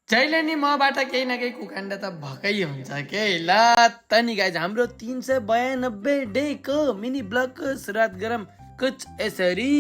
जहिले नि मबाट केही न केही कुकाण्ड त भकै हुन्छ के ल त नि गाइज हाम्रो 392 डे को मिनी ब्लग को सुरुवात गरौँ कुछ यसरी।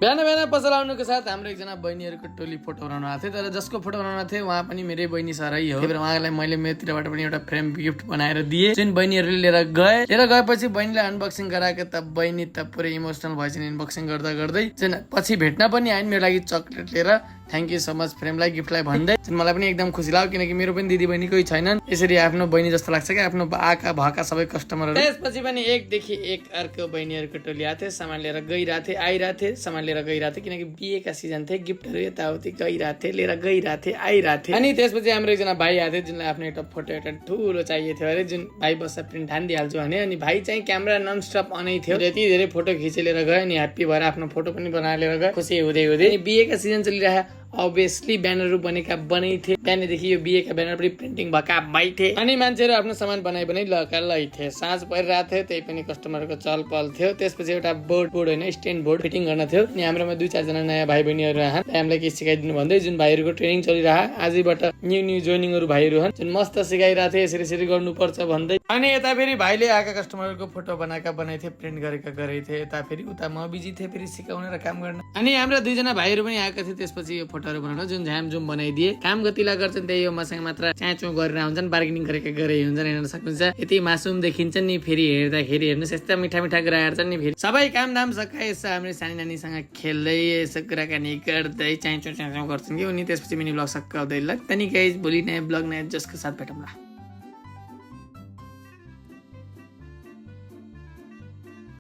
बिहान बिहान पसल आउनुको साथ हाम्रो एकजना बहिनीहरूको टोली फोटो बनाउनु आएको थियो, तर जसको फोटो बनाउनु थियो उहाँ पनि मेरै बहिनी सरै हो। त्यही भएर उहाँलाई मैले मेरोतिरबाट पनि एउटा फ्रेम गिफ्ट बनाएर दिए, जुन बहिनीहरूले लिएर गएपछि बहिनीले अनबक्सिङ गराएको त बहिनी त पुरै इमोसनल भएपछि अनबक्सिङ गर्दा गर्दै जुन पछि भेट्न पनि आइन मेरो लागि चक्लेट लिएर। थ्याङ्क यू सो मच फ्रेमलाई गिफ्टलाई भन्दै मलाई पनि एकदम खुसी लाग्यो, किनकि मेरो पनि दिदी बहिनी कोही छैनन्। यसरी आफ्नो बहिनी जस्तो लाग्छ क्या आफ्नो आका भएका सबै कस्टमरहरू। त्यसपछि पनि एकदेखि एक अर्को बहिनीहरूको टोली आएको थियो, सामान लिएर गइरहेको थिए आइरहेको थिए, सामान लिएर गइरहेको थिए, किनकि बिहेका सिजन थिए, गिफ्टहरू यताउति गइरहेको थिए, लिएर गइरहेको थिए आइरहेको थिए। अनि त्यसपछि हाम्रो एकजना भाइ आएको थियो जुनलाई आफ्नो एउटा फोटो एउटा ठुलो चाहिएको थियो अरे, जुन भाइ बस्छ प्रिन्ट हानिदिइहाल्छु भने। अनि भाइ चाहिँ क्यामेरा नन स्टप अनै थियो, यति धेरै फोटो खिचेर लिएर गयो। अनि ह्याप्पी भएर आफ्नो फोटो पनि बनाएर लिएर गयो, खुसी हुँदै हुँदै। बिहेका सिजन चलिरहेको अभियसली ब्यानरहरू बनेका बनै थिए, बिहानदेखि यो बिहेका ब्यानर पनि प्रिन्टिङ भएका भइ थिए। अनि मान्छेहरू आफ्नो सामान बनाइ लगाएका लै थिए। साँझ परिरहेको थियो, त्यही पनि कस्टमरको चल पल थियो। त्यसपछि एउटा बोर्ड होइन स्ट्यान्ड बोर्ड फिटिङ गर्न थियो। अनि हाम्रोमा 2-4 नयाँ भाइ बहिनीहरू आएछन्, हामीलाई केही सिकाइदिनु भन्दै। जुन भाइहरूको ट्रेनिङ चलिरहेको आजबाट न्यू जोइनिङहरू भाइहरू हुन्, जुन मस्त सिकाइरहेको थियो यसरी यसरी गर्नुपर्छ भन्दै। अनि यता फेरि भाइले आएका कस्टमरको फोटो बनाएका थिए, प्रिन्ट गरेका थिए। यता फेरि उता म बिजी थिएँ फेरि सिकाउन र काम गर्न। अनि हाम्रा 2जना भाइहरू पनि आएका थिए। त्यसपछि यो फोटोहरू बनाउन जुन झामझुम बनाइदिए। काम गतिला गर्छन् त्यही हो, मसँग मात्र च्याचो गरेर हुन्छन्, बार्गेनिङ गरेका गरे हुन्छन्। हेर्न सक्नुहुन्छ यति मासुम देखिन्छन् नि, फेरि हेर्दाखेरि हेर्नुहोस् यस्ता मिठा मिठा कुराहरू छन् नि। फेरि सबै काम दाम सकाए यसो हाम्रो सानी नानीसँग खेल्दै यसो कुराकानी गर्दै च्याचो गर्छन् कि उनी। त्यसपछि मिनी ब्लग सक्काउँदै ल त नि गाइज, भोलि नयाँ ब्लग नयाँ जसको साथ भेटौँला।